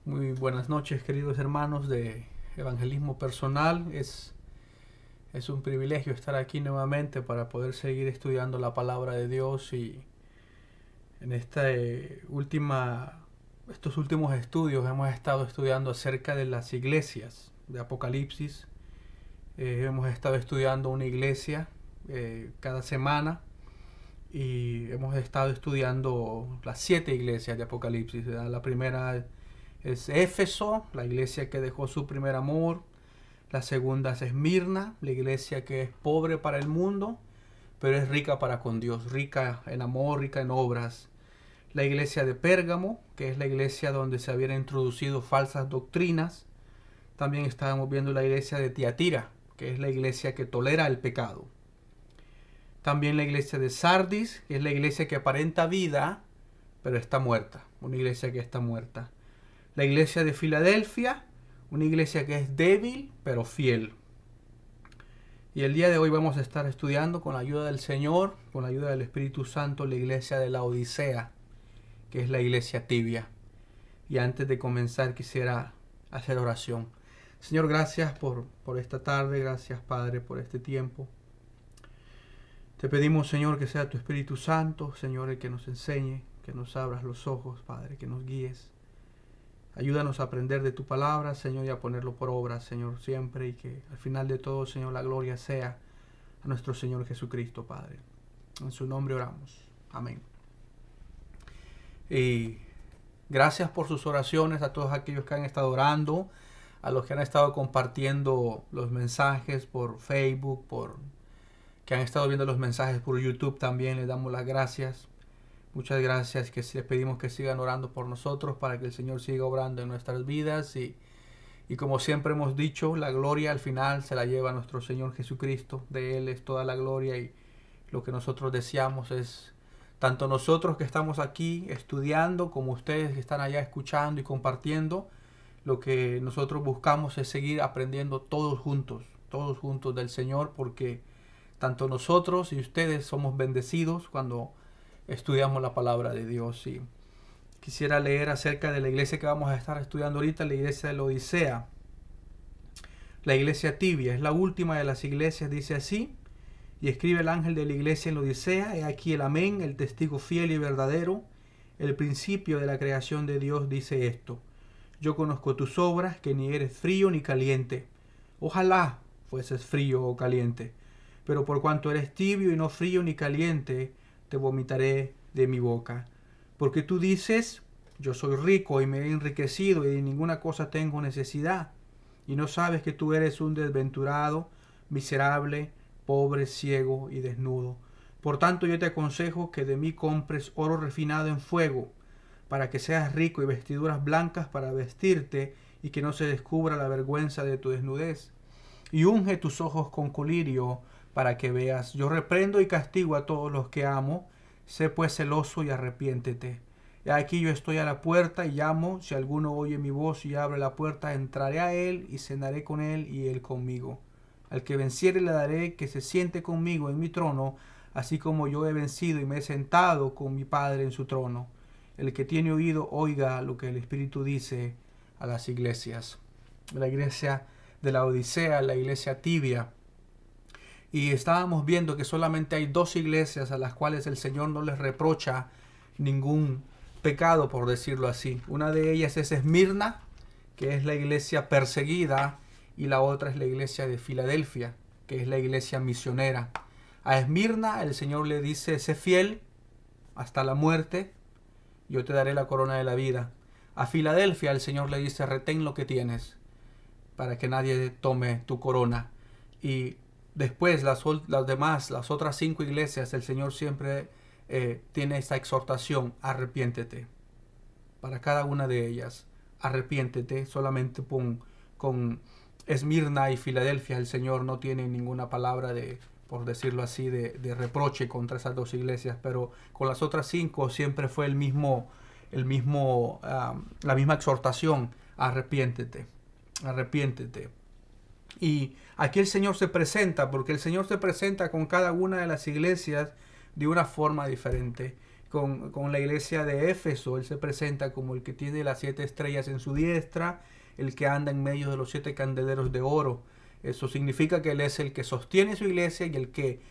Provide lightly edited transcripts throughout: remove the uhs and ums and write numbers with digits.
Muy buenas noches, queridos hermanos de Evangelismo Personal. Es un privilegio estar aquí nuevamente para poder seguir estudiando la palabra de Dios, y en estos últimos estudios hemos estado estudiando acerca de las iglesias de Apocalipsis. Hemos estado estudiando una iglesia cada semana, y hemos estado estudiando las 7 iglesias de Apocalipsis. La primera es Éfeso, la iglesia que dejó su primer amor. La segunda es Esmirna, la iglesia que es pobre para el mundo, pero es rica para con Dios, rica en amor, rica en obras. La iglesia de Pérgamo, que es la iglesia donde se habían introducido falsas doctrinas. También estábamos viendo la iglesia de Tiatira, que es la iglesia que tolera el pecado. También la iglesia de Sardis, que es la iglesia que aparenta vida, pero está muerta, una iglesia que está muerta. La iglesia de Filadelfia, una iglesia que es débil, pero fiel. Y el día de hoy vamos a estar estudiando, con la ayuda del Señor, con la ayuda del Espíritu Santo, la iglesia de la Odisea, que es la iglesia tibia. Y antes de comenzar quisiera hacer oración. Señor, gracias por esta tarde, gracias Padre por este tiempo. Te pedimos, Señor, que sea tu Espíritu Santo, Señor, el que nos enseñe, que nos abras los ojos, Padre, que nos guíes. Ayúdanos a aprender de tu palabra, Señor, y a ponerlo por obra, Señor, siempre, y que al final de todo, Señor, la gloria sea a nuestro Señor Jesucristo, Padre. En su nombre oramos. Amén. Y gracias por sus oraciones a todos aquellos que han estado orando, a los que han estado compartiendo los mensajes por Facebook, que han estado viendo los mensajes por YouTube también. Les damos las gracias. Muchas gracias, que les pedimos que sigan orando por nosotros para que el Señor siga obrando en nuestras vidas, y como siempre hemos dicho, la gloria al final se la lleva nuestro Señor Jesucristo. De Él es toda la gloria, y lo que nosotros deseamos es, tanto nosotros que estamos aquí estudiando como ustedes que están allá escuchando y compartiendo, lo que nosotros buscamos es seguir aprendiendo todos juntos del Señor, porque tanto nosotros y ustedes somos bendecidos cuando estudiamos la palabra de Dios. Y quisiera leer acerca de la iglesia que vamos a estar estudiando ahorita, la iglesia de la Odisea. La iglesia tibia es la última de las iglesias, dice así: y escribe el ángel de la iglesia en la Odisea, he aquí el amén, el testigo fiel y verdadero, el principio de la creación de Dios, dice esto: yo conozco tus obras, que ni eres frío ni caliente. Ojalá fueses frío o caliente, pero por cuanto eres tibio y no frío ni caliente, te vomitaré de mi boca. Porque tú dices, yo soy rico y me he enriquecido y de ninguna cosa tengo necesidad, y no sabes que tú eres un desventurado, miserable, pobre, ciego y desnudo. Por tanto yo te aconsejo que de mí compres oro refinado en fuego, para que seas rico, y vestiduras blancas para vestirte, y que no se descubra la vergüenza de tu desnudez. Y unge tus ojos con colirio, para que veas. Yo reprendo y castigo a todos los que amo. Sé pues celoso y arrepiéntete. Y aquí yo estoy a la puerta y llamo. Si alguno oye mi voz y abre la puerta, entraré a él y cenaré con él y él conmigo. Al que venciere le daré que se siente conmigo en mi trono, así como yo he vencido y me he sentado con mi Padre en su trono. El que tiene oído, oiga lo que el Espíritu dice a las iglesias. La iglesia de la Odisea, la iglesia tibia. Y estábamos viendo que solamente hay 2 iglesias a las cuales el Señor no les reprocha ningún pecado, por decirlo así. Una de ellas es Esmirna, que es la iglesia perseguida, y la otra es la iglesia de Filadelfia, que es la iglesia misionera. A Esmirna el Señor le dice: sé fiel hasta la muerte, yo te daré la corona de la vida. A Filadelfia el Señor le dice: retén lo que tienes, para que nadie tome tu corona. Y después las otras 5 iglesias, el Señor siempre tiene esta exhortación: arrepiéntete. Para cada una de ellas, arrepiéntete. Solamente con Esmirna y Filadelfia el Señor no tiene ninguna palabra de, por decirlo así, de reproche contra esas 2 iglesias, pero con las otras 5 siempre fue la misma exhortación: arrepiéntete, arrepiéntete. Y aquí el Señor se presenta, porque el Señor se presenta con cada una de las iglesias de una forma diferente. con la iglesia de Éfeso. Él se presenta como el que tiene las 7 estrellas en su diestra, el que anda en medio de los 7 candeleros de oro. Eso significa que Él es el que sostiene su iglesia y el que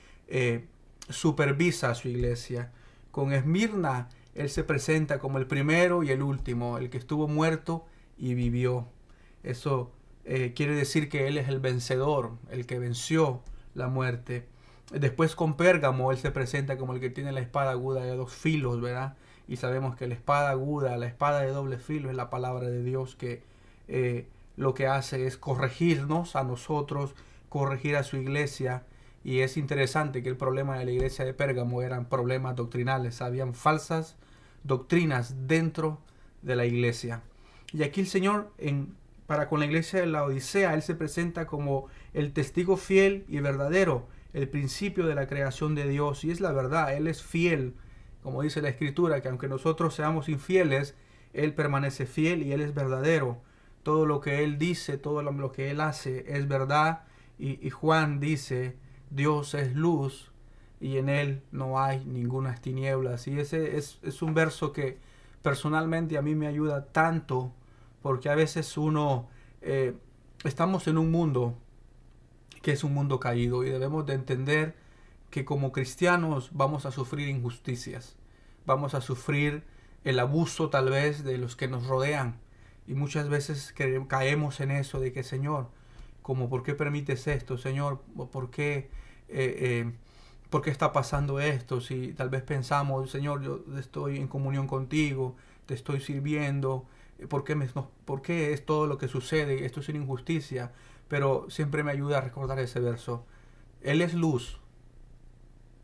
supervisa a su iglesia. Con Esmirna, Él se presenta como el primero y el último, el que estuvo muerto y vivió. Eso quiere decir que Él es el vencedor, el que venció la muerte. Después con Pérgamo Él se presenta como el que tiene la espada aguda de 2 filos, ¿verdad? Y sabemos que la espada aguda, la espada de doble filo es la palabra de Dios que lo que hace es corregirnos a nosotros, corregir a su iglesia. Y es interesante que el problema de la iglesia de Pérgamo eran problemas doctrinales, habían falsas doctrinas dentro de la iglesia. Y aquí el Señor, para con la iglesia de la Odisea, Él se presenta como el testigo fiel y verdadero, el principio de la creación de Dios. Y es la verdad, Él es fiel, como dice la Escritura, que aunque nosotros seamos infieles, Él permanece fiel y Él es verdadero. Todo lo que Él dice, todo lo que Él hace es verdad. Y Juan dice, Dios es luz y en Él no hay ninguna tinieblas. Y ese es un verso que personalmente a mí me ayuda tanto, porque a veces estamos en un mundo que es un mundo caído y debemos de entender que como cristianos vamos a sufrir injusticias, vamos a sufrir el abuso tal vez de los que nos rodean, y muchas veces caemos en eso de que Señor, como ¿por qué permites esto? Señor, ¿por qué está pasando esto? Si tal vez pensamos, Señor, yo estoy en comunión contigo, te estoy sirviendo, ¿por qué es todo lo que sucede? Esto es una injusticia. Pero siempre me ayuda a recordar ese verso. Él es luz.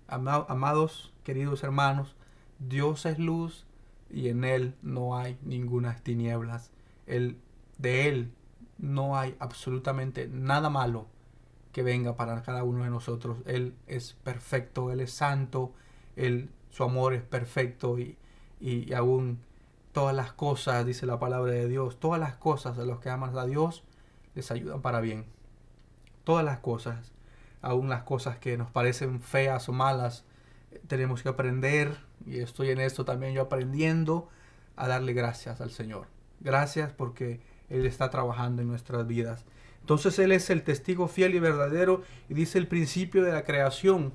Amados, queridos hermanos, Dios es luz y en Él no hay ninguna tinieblas. De Él no hay absolutamente nada malo que venga para cada uno de nosotros. Él es perfecto, Él es santo, su amor es perfecto y aún todas las cosas, dice la palabra de Dios, todas las cosas de los que aman a Dios les ayudan para bien. Todas las cosas, aún las cosas que nos parecen feas o malas, tenemos que aprender, y estoy en esto también yo aprendiendo, a darle gracias al Señor. Gracias porque Él está trabajando en nuestras vidas. Entonces Él es el testigo fiel y verdadero, y dice el principio de la creación.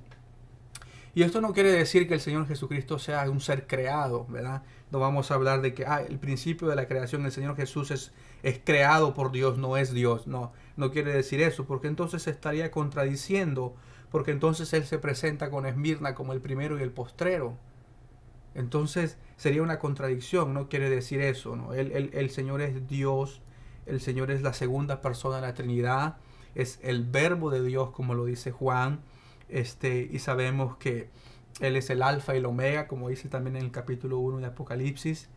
Y esto no quiere decir que el Señor Jesucristo sea un ser creado, ¿verdad? No vamos a hablar de que el principio de la creación, el Señor Jesús es creado por Dios, no es Dios. No quiere decir eso, porque entonces se estaría contradiciendo, porque entonces Él se presenta con Esmirna como el primero y el postrero. Entonces sería una contradicción, no quiere decir eso, ¿no? El Señor es Dios, el Señor es la segunda persona de la Trinidad, es el verbo de Dios, como lo dice Juan. Y sabemos que Él es el alfa y el omega, como dice también en el capítulo 1 de Apocalipsis,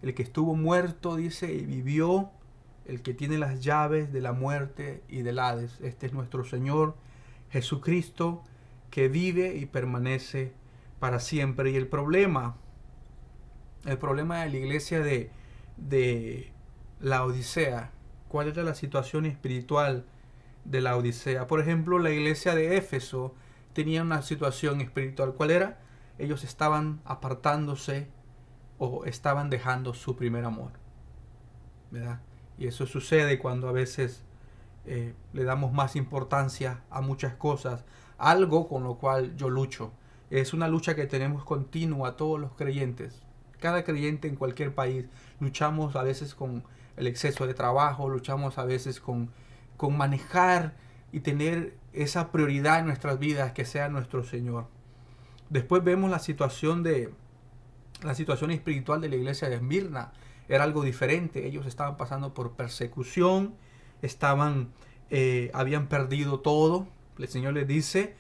el que estuvo muerto, dice, y vivió, el que tiene las llaves de la muerte y del Hades. Este es nuestro Señor Jesucristo, que vive y permanece para siempre. Y el problema de la iglesia de la Odisea, ¿cuál era la situación espiritual de la Odisea? Por ejemplo, la iglesia de Éfeso tenía una situación espiritual. ¿Cuál era? Ellos estaban apartándose o estaban dejando su primer amor, ¿verdad? Y eso sucede cuando a veces le damos más importancia a muchas cosas, algo con lo cual yo lucho. Es una lucha que tenemos continua todos los creyentes. Cada creyente en cualquier país luchamos a veces con el exceso de trabajo, luchamos a veces con manejar y tener esa prioridad en nuestras vidas que sea nuestro Señor. Después vemos la situación espiritual de la iglesia de Esmirna. Era algo diferente. Ellos estaban pasando por persecución, habían perdido todo. El Señor les dice,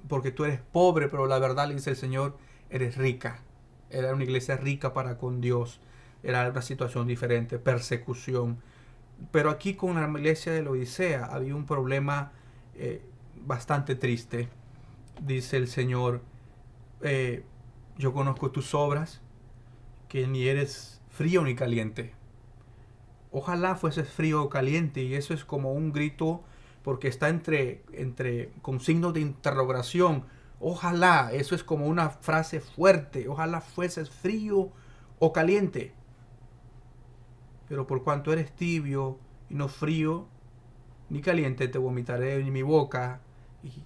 porque tú eres pobre, pero la verdad, le dice el Señor, eres rica. Era una iglesia rica para con Dios. Era una situación diferente, persecución. Pero aquí con la iglesia de la Odisea había un problema bastante triste. Dice el Señor, yo conozco tus obras, que ni eres frío ni caliente. Ojalá fueses frío o caliente, y eso es como un grito, porque está con signos de interrogación. Ojalá, eso es como una frase fuerte, ojalá fueses frío o caliente. Pero por cuanto eres tibio y no frío ni caliente, te vomitaré en mi boca. Y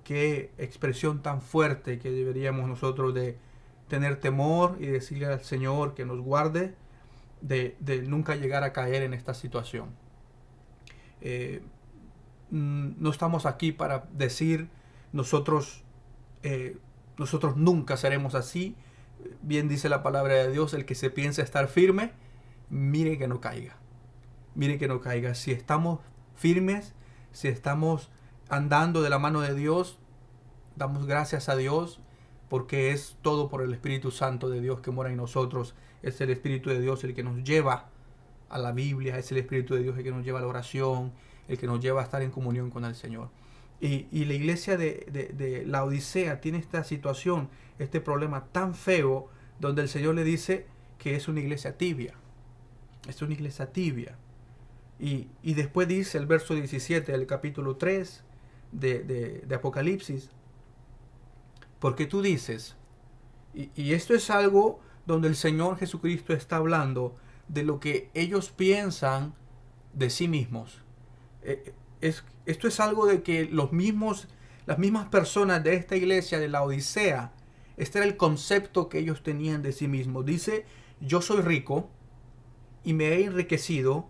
qué expresión tan fuerte, que deberíamos nosotros de tener temor y decirle al Señor que nos guarde de nunca llegar a caer en esta situación. No estamos aquí para decir nosotros, nosotros nunca seremos así. Bien dice la palabra de Dios, el que se piensa estar firme, mire que no caiga. Mire que no caiga. Si estamos firmes, si estamos andando de la mano de Dios, damos gracias a Dios, porque es todo por el Espíritu Santo de Dios que mora en nosotros. Es el Espíritu de Dios el que nos lleva a la Biblia, es el Espíritu de Dios el que nos lleva a la oración, el que nos lleva a estar en comunión con el Señor. Y la iglesia de Laodicea tiene esta situación, este problema tan feo, donde el Señor le dice que es una iglesia tibia. Es una iglesia tibia. Y después dice el verso 17 del capítulo 3 de Apocalipsis, porque tú dices, y esto es algo donde el Señor Jesucristo está hablando de lo que ellos piensan de sí mismos. Esto es algo de que las mismas personas de esta iglesia de la Odisea, este era el concepto que ellos tenían de sí mismos. Dice, yo soy rico y me he enriquecido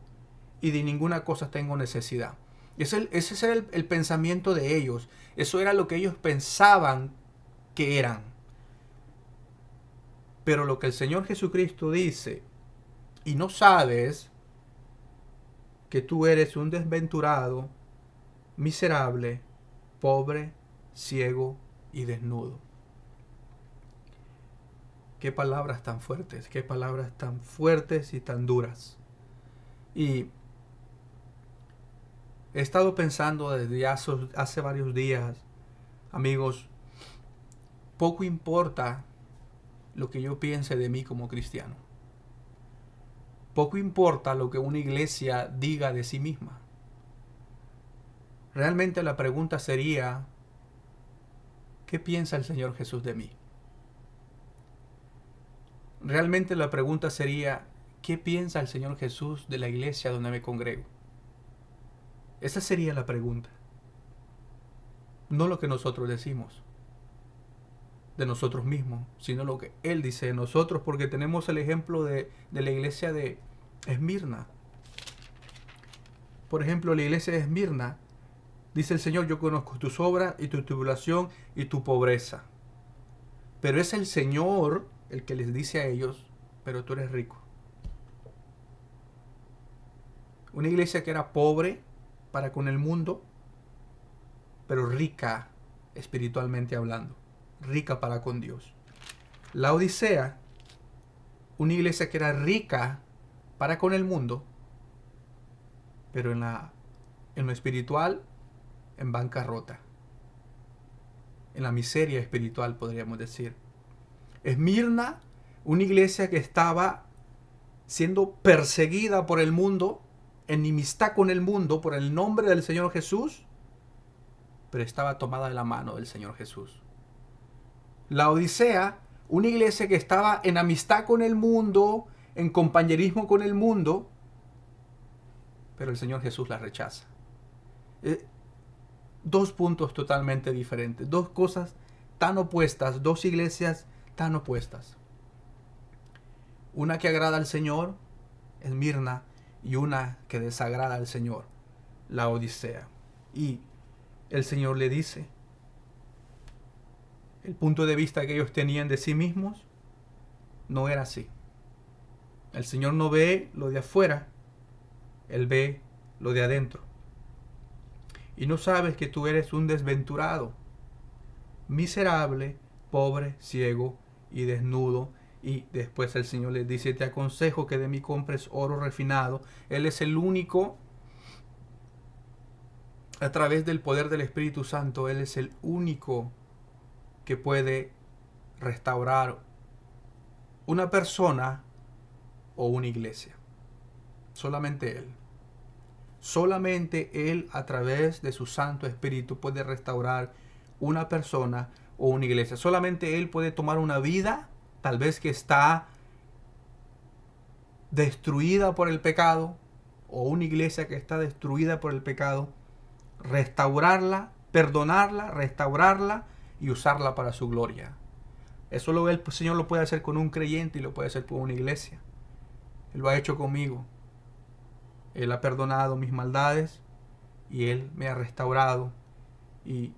y de ninguna cosa tengo necesidad. Ese era el pensamiento de ellos. Eso era lo que ellos pensaban que eran. Pero lo que el Señor Jesucristo dice, y no sabes que tú eres un desventurado, miserable, pobre, ciego y desnudo. Qué palabras tan fuertes, qué palabras tan fuertes y tan duras. Y he estado pensando desde hace varios días, amigos, poco importa lo que yo piense de mí como cristiano. Poco importa lo que una iglesia diga de sí misma. Realmente la pregunta sería, ¿qué piensa el Señor Jesús de mí? Realmente la pregunta sería, ¿qué piensa el Señor Jesús de la iglesia donde me congrego? Esa sería la pregunta. No lo que nosotros decimos de nosotros mismos, sino lo que Él dice de nosotros, porque tenemos el ejemplo de la iglesia de Esmirna. Por ejemplo, la iglesia de Esmirna, dice el Señor, yo conozco tus obras y tu tribulación y tu pobreza. Pero es el Señor el que les dice a ellos, pero tú eres rico. Una iglesia que era pobre para con el mundo, pero rica espiritualmente hablando. Rica para con Dios. La Odisea, una iglesia que era rica para con el mundo, pero en lo espiritual, en bancarrota. En la miseria espiritual, podríamos decir. Esmirna, una iglesia que estaba siendo perseguida por el mundo, enemistad con el mundo por el nombre del Señor Jesús, pero estaba tomada de la mano del Señor Jesús. La Odisea, una iglesia que estaba en amistad con el mundo, en compañerismo con el mundo, pero el Señor Jesús la rechaza. Dos puntos totalmente diferentes, dos cosas tan opuestas, dos iglesias tan opuestas. Una que agrada al Señor, Esmirna, y una que desagrada al Señor, la Odisea. Y el Señor le dice, el punto de vista que ellos tenían de sí mismos no era así. El Señor no ve lo de afuera, Él ve lo de adentro. Y no sabes que tú eres un desventurado, miserable, pobre, ciego y desnudo. Y después el Señor les dice, te aconsejo que de mí compres oro refinado. Él es el único, a través del poder del Espíritu Santo, Él es el único que puede restaurar una persona o una iglesia. Solamente Él. Solamente Él, a través de su Santo Espíritu, puede restaurar una persona o una iglesia. Solamente Él puede tomar una vida, tal vez que está destruida por el pecado, o una iglesia que está destruida por el pecado, restaurarla, perdonarla, restaurarla y usarla para su gloria. Eso el Señor lo puede hacer con un creyente y lo puede hacer con una iglesia. Él lo ha hecho conmigo. Él ha perdonado mis maldades y Él me ha restaurado. Y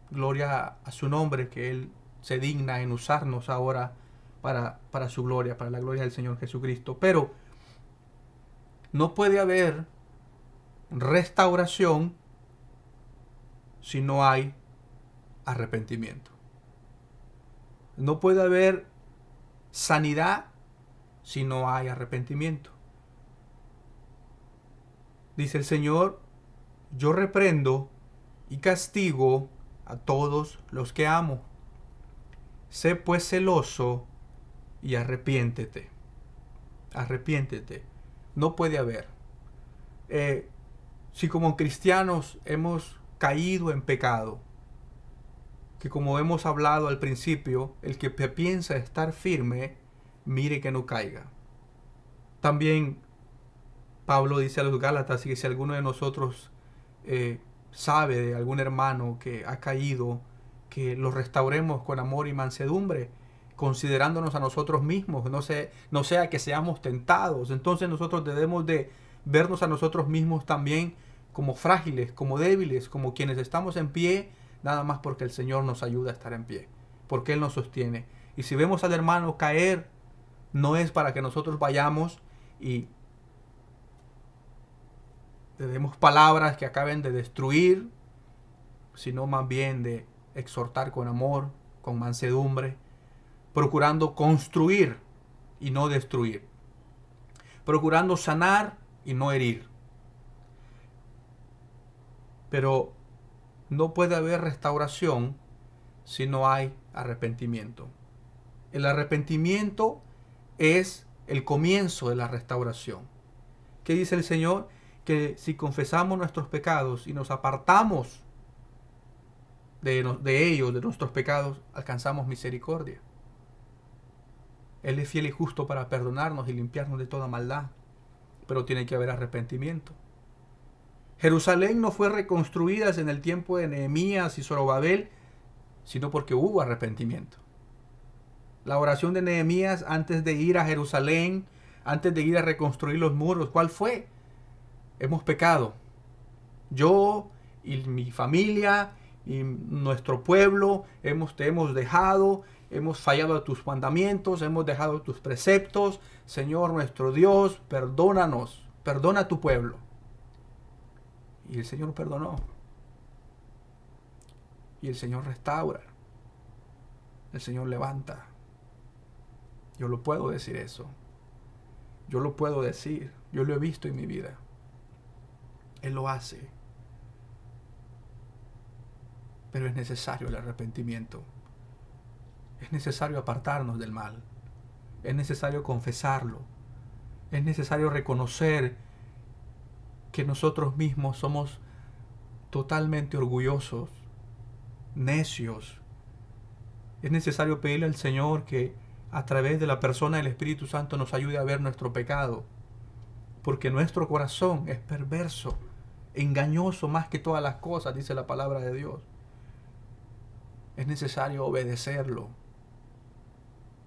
gloria a su nombre, que Él se digna en usarnos ahora para su gloria, para la gloria del Señor Jesucristo. Pero no puede haber restauración si no hay arrepentimiento. No puede haber sanidad si no hay arrepentimiento. Dice el Señor, yo reprendo y castigo a todos los que amo. Sé pues celoso y arrepiéntete. Arrepiéntete. No puede haber. Si como cristianos hemos caído en pecado, que como hemos hablado al principio, el que piensa estar firme, mire que no caiga. También Pablo dice a los Gálatas que si alguno de nosotros sabe de algún hermano que ha caído, que lo restauremos con amor y mansedumbre, considerándonos a nosotros mismos, no sea que seamos tentados. Entonces nosotros debemos de vernos a nosotros mismos también como frágiles, como débiles, como quienes estamos en pie, nada más porque el Señor nos ayuda a estar en pie, porque Él nos sostiene. Y si vemos al hermano caer, no es para que nosotros vayamos y le demos palabras que acaben de destruir, sino más bien de exhortar con amor, con mansedumbre, procurando construir y no destruir, procurando sanar y no herir. Pero no puede haber restauración si no hay arrepentimiento. El arrepentimiento es el comienzo de la restauración. ¿Qué dice el Señor? Que si confesamos nuestros pecados y nos apartamos de ellos, de nuestros pecados, alcanzamos misericordia. Él es fiel y justo para perdonarnos y limpiarnos de toda maldad, pero tiene que haber arrepentimiento. Jerusalén no fue reconstruida en el tiempo de Nehemías y Zorobabel, sino porque hubo arrepentimiento. La oración de Nehemías antes de ir a Jerusalén, antes de ir a reconstruir los muros, ¿cuál fue? Hemos pecado. Yo y mi familia y nuestro pueblo te hemos dejado, hemos fallado a tus mandamientos, hemos dejado tus preceptos. Señor nuestro Dios, perdónanos, perdona a tu pueblo. Y el Señor perdonó. Y el Señor restaura. El Señor levanta. Yo lo puedo decir eso. Yo lo puedo decir. Yo lo he visto en mi vida. Él lo hace. Pero es necesario el arrepentimiento. Es necesario apartarnos del mal. Es necesario confesarlo. Es necesario reconocer que nosotros mismos somos totalmente orgullosos, necios. Es necesario pedirle al Señor que a través de la persona del Espíritu Santo nos ayude a ver nuestro pecado, porque nuestro corazón es perverso, engañoso más que todas las cosas, dice la palabra de Dios. Es necesario obedecerlo.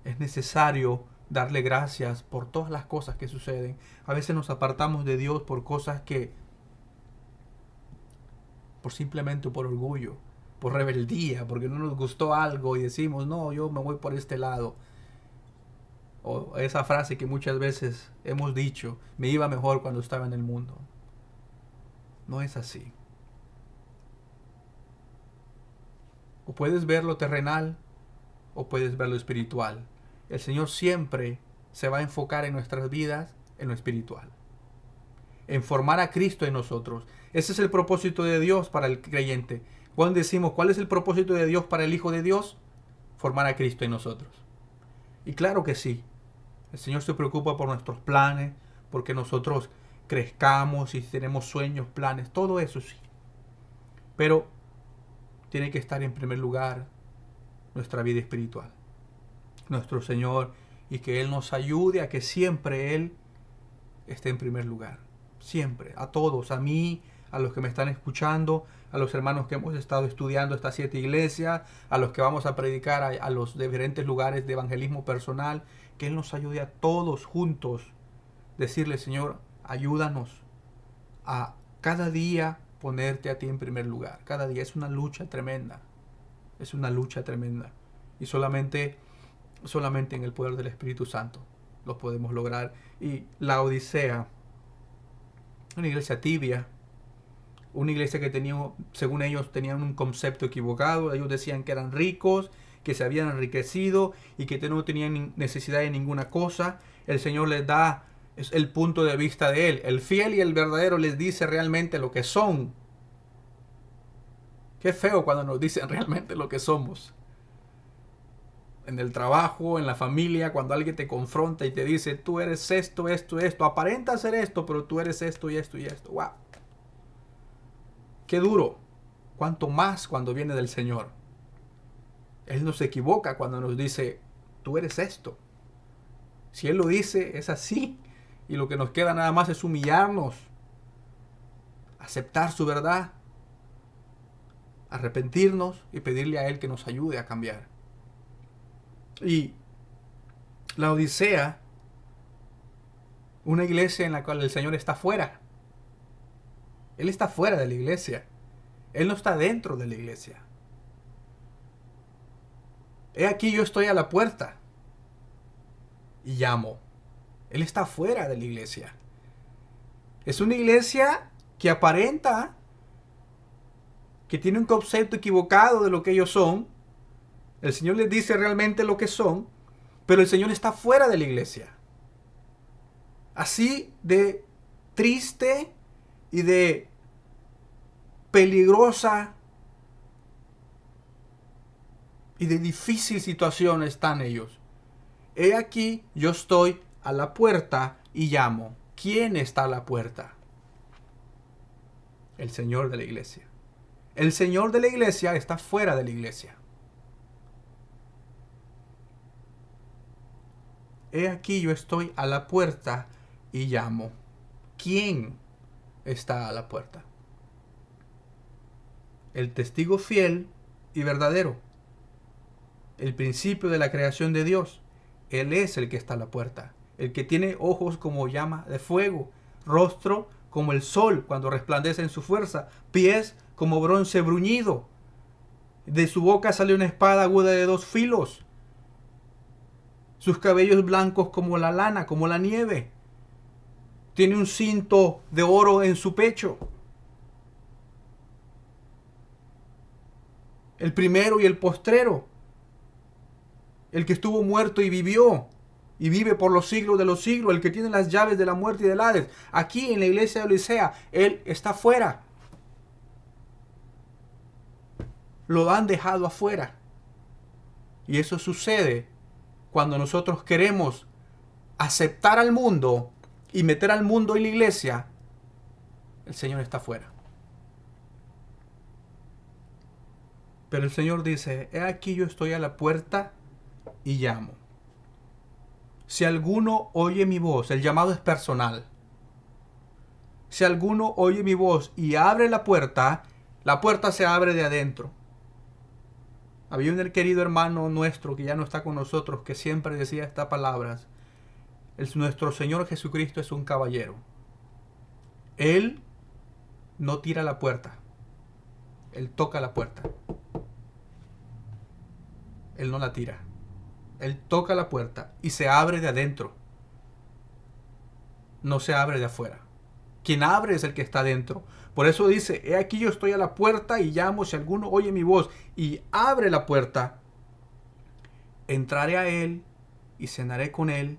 Es necesario darle gracias por todas las cosas que suceden. A veces nos apartamos de Dios por cosas por simplemente por orgullo, por rebeldía, porque no nos gustó algo y decimos, no, yo me voy por este lado. O esa frase que muchas veces hemos dicho, me iba mejor cuando estaba en el mundo. No es así. O puedes ver lo terrenal o puedes ver lo espiritual. El Señor siempre se va a enfocar en nuestras vidas en lo espiritual, en formar a Cristo en nosotros. Ese es el propósito de Dios para el creyente. Cuando decimos, ¿cuál es el propósito de Dios para el Hijo de Dios? Formar a Cristo en nosotros. Y claro que sí, el Señor se preocupa por nuestros planes, porque nosotros crezcamos y tenemos sueños, planes, todo eso sí. Pero tiene que estar en primer lugar nuestra vida espiritual. Nuestro Señor, y que Él nos ayude a que siempre Él esté en primer lugar. Siempre, a todos, a mí, a los que me están escuchando, a los hermanos que hemos estado estudiando estas 7 iglesias, a los que vamos a predicar a los diferentes lugares de evangelismo personal, que Él nos ayude a todos juntos. Decirle, Señor, ayúdanos a cada día ponerte a ti en primer lugar. Cada día es una lucha tremenda. Es una lucha tremenda. Y solamente en el poder del Espíritu Santo lo podemos lograr. Y la Odisea, una iglesia tibia, una iglesia que tenía, según ellos, tenían un concepto equivocado. Ellos decían que eran ricos, que se habían enriquecido y que no tenían necesidad de ninguna cosa. El Señor les da el punto de vista de Él. El fiel y el verdadero les dice realmente lo que son. Qué feo cuando nos dicen realmente lo que somos. En el trabajo, en la familia, cuando alguien te confronta y te dice, tú eres esto, esto, esto, aparenta ser esto, pero tú eres esto y esto y esto. ¡Wow! Qué duro. Cuanto más cuando viene del Señor. Él no se equivoca cuando nos dice, tú eres esto. Si Él lo dice, es así. Y lo que nos queda nada más es humillarnos, aceptar su verdad, arrepentirnos y pedirle a Él que nos ayude a cambiar. Y la Odisea, una iglesia en la cual el Señor está fuera. Él está fuera de la iglesia. Él no está dentro de la iglesia. He aquí yo estoy a la puerta y llamo. Él está fuera de la iglesia. Es una iglesia que aparenta, que tiene un concepto equivocado de lo que ellos son. El Señor les dice realmente lo que son, pero el Señor está fuera de la iglesia. Así de triste y de peligrosa y de difícil situación están ellos. He aquí, yo estoy a la puerta y llamo. ¿Quién está a la puerta? El Señor de la iglesia. El Señor de la iglesia está fuera de la iglesia. He aquí, yo estoy a la puerta y llamo. ¿Quién está a la puerta? El testigo fiel y verdadero. El principio de la creación de Dios. Él es el que está a la puerta. El que tiene ojos como llama de fuego, rostro como el sol cuando resplandece en su fuerza, pies como bronce bruñido. De su boca sale una espada aguda de 2 filos. Sus cabellos blancos como la lana, como la nieve. Tiene un cinto de oro en su pecho. El primero y el postrero. El que estuvo muerto y vivió. Y vive por los siglos de los siglos. El que tiene las llaves de la muerte y del Hades. Aquí en la iglesia de Odisea, Él está fuera. Lo han dejado afuera. Y eso sucede cuando nosotros queremos aceptar al mundo y meter al mundo en la iglesia. El Señor está fuera. Pero el Señor dice, he aquí yo estoy a la puerta y llamo. Si alguno oye mi voz, el llamado es personal. Si alguno oye mi voz y abre la puerta se abre de adentro. Había un querido hermano nuestro que ya no está con nosotros que siempre decía estas palabras. Nuestro Señor Jesucristo es un caballero. Él no tira la puerta. Él toca la puerta. Él no la tira. Él toca la puerta y se abre de adentro. No se abre de afuera. Quien abre es el que está dentro. Por eso dice, he aquí yo estoy a la puerta y llamo, si alguno oye mi voz y abre la puerta, entraré a él y cenaré con él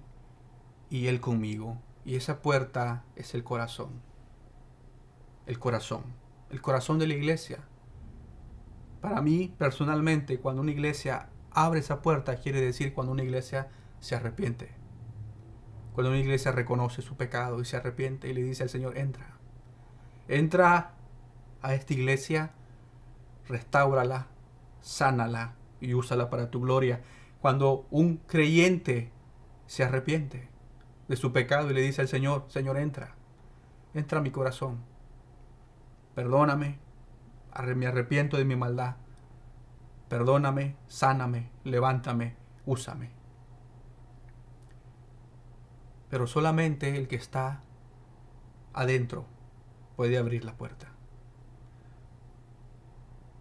y él conmigo. Y esa puerta es el corazón. El corazón. El corazón de la iglesia. Para mí, personalmente, cuando una iglesia abre esa puerta, quiere decir cuando una iglesia se arrepiente. Cuando una iglesia reconoce su pecado y se arrepiente y le dice al Señor, entra. Entra a esta iglesia, restáurala, sánala, y úsala para tu gloria. Cuando un creyente se arrepiente de su pecado y le dice al Señor, Señor, entra a mi corazón, perdóname, me arrepiento de mi maldad, perdóname, sáname, levántame, úsame. Pero solamente el que está adentro puede abrir la puerta.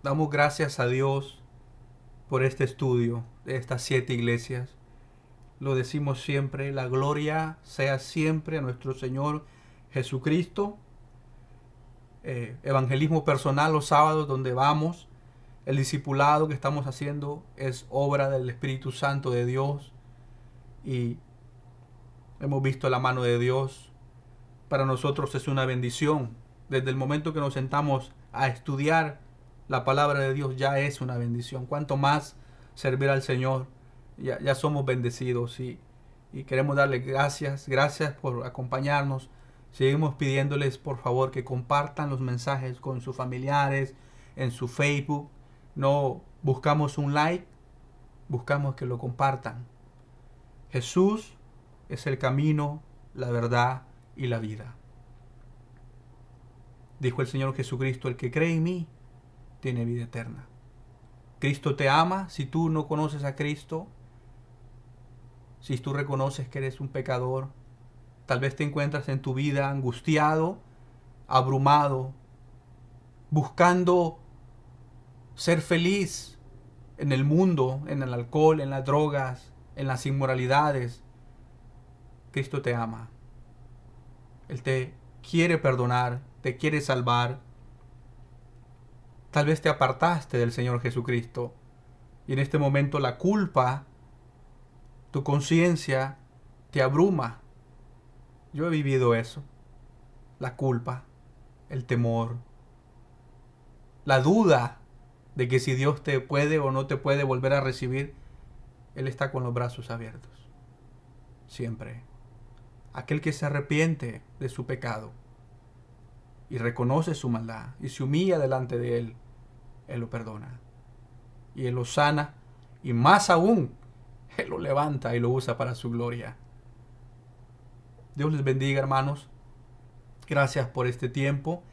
Damos gracias a Dios por este estudio de estas 7 iglesias. Lo decimos siempre, la gloria sea siempre a nuestro Señor Jesucristo. Evangelismo personal los sábados donde vamos. El discipulado que estamos haciendo es obra del Espíritu Santo de Dios y hemos visto la mano de Dios. Para nosotros es una bendición. Desde el momento que nos sentamos a estudiar la palabra de Dios ya es una bendición. Cuanto más servir al Señor, ya somos bendecidos y queremos darle gracias por acompañarnos. Seguimos pidiéndoles por favor que compartan los mensajes con sus familiares, en su Facebook. No buscamos un like, buscamos que lo compartan. Jesús es el camino, la verdad y la vida. Dijo el Señor Jesucristo, el que cree en mí tiene vida eterna. Cristo te ama. Si tú no conoces a Cristo, si tú reconoces que eres un pecador, tal vez te encuentras en tu vida angustiado, abrumado, buscando ser feliz en el mundo, en el alcohol, en las drogas, en las inmoralidades. Cristo te ama. Él te quiere perdonar, te quiere salvar. Tal vez te apartaste del Señor Jesucristo y en este momento la culpa, tu conciencia te abruma. Yo he vivido eso. La culpa, el temor, la duda de que si Dios te puede o no te puede volver a recibir. Él está con los brazos abiertos. Siempre. Aquel que se arrepiente de su pecado y reconoce su maldad y se humilla delante de Él, Él lo perdona. Y Él lo sana y más aún, Él lo levanta y lo usa para su gloria. Dios les bendiga, hermanos. Gracias por este tiempo.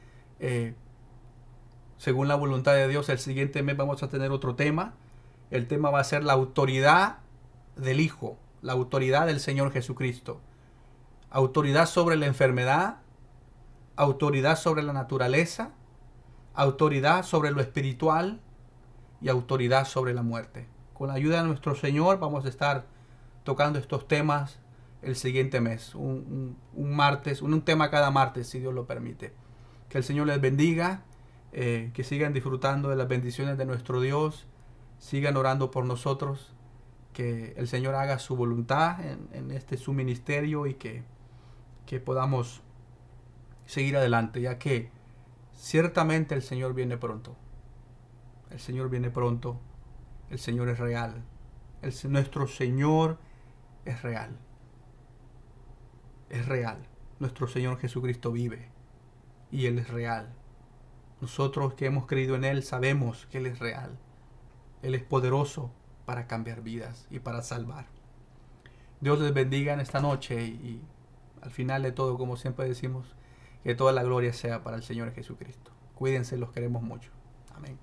Según la voluntad de Dios, el siguiente mes vamos a tener otro tema. El tema va a ser la autoridad del Hijo, la autoridad del Señor Jesucristo. Autoridad sobre la enfermedad, autoridad sobre la naturaleza, autoridad sobre lo espiritual y autoridad sobre la muerte. Con la ayuda de nuestro Señor vamos a estar tocando estos temas el siguiente mes, un martes, un tema cada martes, si Dios lo permite. Que el Señor les bendiga, que sigan disfrutando de las bendiciones de nuestro Dios, sigan orando por nosotros, que el Señor haga su voluntad en este su ministerio y que podamos seguir adelante, ya que ciertamente el Señor viene pronto. El Señor viene pronto. El Señor es real. Nuestro Señor es real. Es real. Nuestro Señor Jesucristo vive y Él es real. Nosotros que hemos creído en Él sabemos que Él es real. Él es poderoso para cambiar vidas y para salvar. Dios les bendiga en esta noche y al final de todo, como siempre decimos, que toda la gloria sea para el Señor Jesucristo. Cuídense, los queremos mucho. Amén.